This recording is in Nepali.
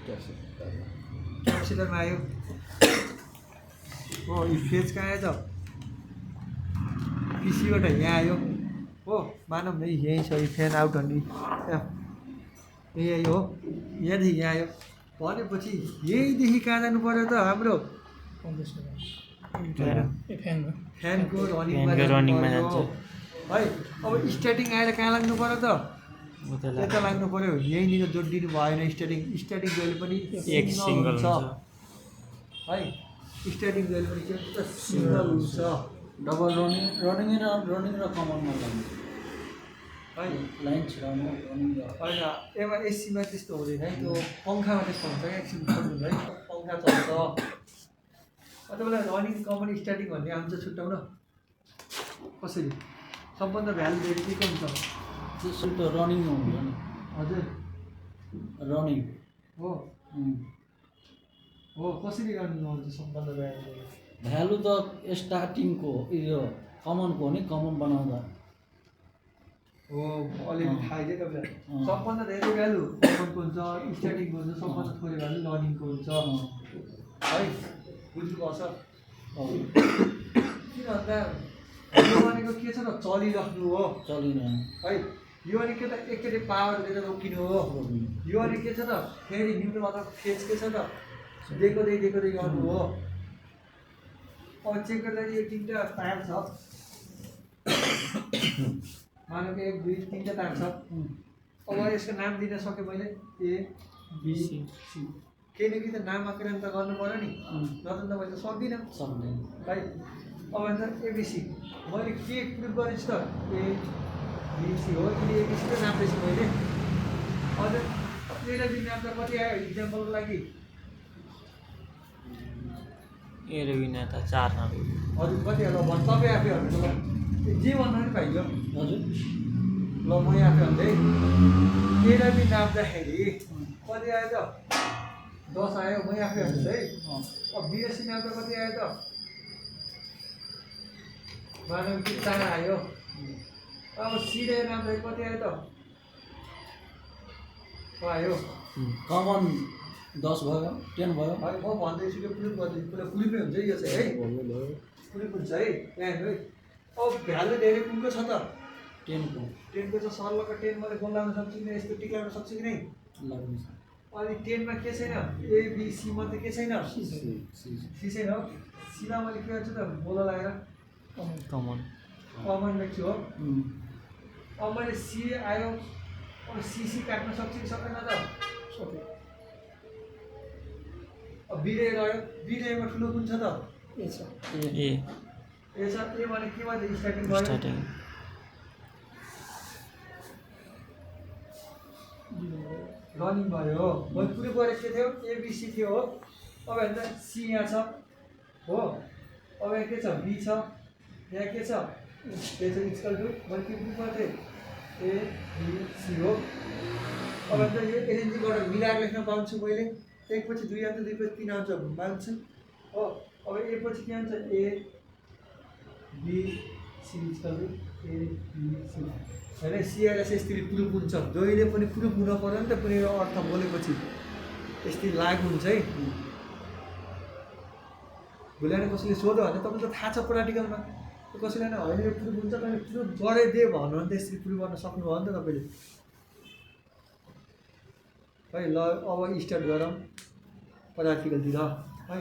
क्याप्सिटरमा आयो हो। यो फेज कहाँ आयो त पिसीबाट यहाँ आयो हो। मानौँ न यहीँ छ यो फ्यान आउट भन्ने यही आयो हो। यहाँदेखि यहाँ आयो भनेपछि यहीँदेखि कहाँ जानु पऱ्यो त हाम्रो फ्यानको रनिङमा जान्छ है। अब स्टार्टिङ आएर कहाँ लाग्नु पऱ्यो त यता लाग्नु पऱ्यो। यहीँनिर जोडिदिनु भएन। स्टार्टिङ जहिले पनि एक सिङ्गल हुन्छ है। स्टार्टिङ जहिले पनि के हुन्छ सिङ्गल हुन्छ। डबल रनिङ र कमनमा लाग्ने है लाइन छिराउनु रनिङ होइन एमा एसीमा त्यस्तो हुँदैन है। त्यो पङ्खामा त्यस्तो हुन्छ क्या एकछिन छोड्नु है। पङ्खा चल्छ तपाईँलाई रनिङ कमन स्टार्टिङ भन्ने आउँछ छुट्याउन कसरी सबभन्दा भ्यालु दिएर के हुन्छ त्यसो त रनिङ हुन्छ नि। हजुर रनिङ हो हो कसरी रनिङ आउँछ सबभन्दा भ्यालु भ्यालु त स्टार्टिङको यो कमनको हो नि। कमन बनाउँदा हो अलिअलि थाहा चाहिँ तपाईँलाई सबभन्दा धेरै भ्यालु कमनको हुन्छ स्टार्टिङको हुन्छ। सबभन्दा थोरै भ्यालु रनिङको हुन्छ है। बुझ्नुपर्छ किन भन्दा यो भनेको के छ त चलिराख्नु हो चलिरहनु है। यो अनि के त एकचोटि पावर दिएर रोकिनु हो। यो अनि के छ त फेरि न्युट्रल अथवा फेज के छ त देखाउँदै गर्नु हो। अब चेक गर्दा यो तिनवटा तार छ मानौँ 1 2 3टा तार छ। अब यसको नाम दिन सकेँ मैले ए बी सी केही त नाम आकरण त गर्नु पऱ्यो नि। नत्र त मैले सक्दिनँ है। अब अन्त एबिसी मैले के प्रुभ गरेछु त ए बिसी हो कि एबिसी त नाप्दैछु मैले। हजुर एउटा दिन नाप्दा कति आयो इक्जाम्पलको लागि एरोबिना त 4 नभए हजुर कति आयो ल तपाईँ आफै भन्नु ल जे भन्नु नि भाइ हजुर। ल म आफै भन्दै एउटा दिन नाप्दाखेरि कति आयो त 10 आयो। म आफै भन्छु है। अब बिएससी नाप्दा कति आयो त मानव कि 4 आयो। अब सिधै नाप्दा कति आयो त आयो। कमन 10 भयो 10 भयो। है म भन्दैछु कि प्रुफ गर्दैछु पुरा प्रुफै हुन्छ यो चाहिँ है। प्रुफ हुन्छ है यहाँ हेर्नु है। अब भ्यालु धेरै कुनको छ त 10को 10को छ। सरलको 10 मैले गोल लाग्न सक्छु कि नै यस्तो टिकाउन सक्छु कि नै लाग्नु छ। अनि 10मा के छैन एबिसी मात्रै के छैन सी छैन हो। सीमा मैले के गर्छु त बोला लगाएर कमन लेख्छु हो। अब मैले सी आयो। अब सीसी काट्न सक्छु कि सक्दैन त अब बिरे रह्यो। बिरेमा ठुलो कुन छ त ए छ। ए ए छ ए भने के भयो स्टार्टिङ भयो रनिङ भयो। मैले पुरै गरेको के थियो एबिसी थियो हो। अब हेर्दा सी यहाँ छ हो। अब यहाँ के छ बी छ यहाँ के छ यो चाहिँ इक्वल टु मैले के प्रुफ गर्थेँ ए बी सी हो। अब हेर्दा यो एनएनजीबाट मिलाएर लेख्न पाउँछु मैले। 1 पछि 2 आउँछ 2 पछि 3 आउँछ मान्छु हो। अब ए पछि के आउँछ A B C equal to A B C होइन। सिआएर चाहिँ यसरी प्रुफ हुन्छ। जहिले पनि प्रुफ हुन पऱ्यो नि त कुनै अर्थ बोलेपछि यस्तै लागु हुन्छ है। भोलि कसैले सोध्यो भने तपाईँलाई त थाहा छ प्र्याक्टिकलमा कसैलाई नै होइन यो प्रुफ हुन्छ तपाईँले प्रुफ गरिदिए भन्नु भने त यसरी प्रुफ गर्न सक्नुभयो नि त तपाईँले है। ल अब स्टार्ट गरौँ प्र्याक्टिकलतिर है।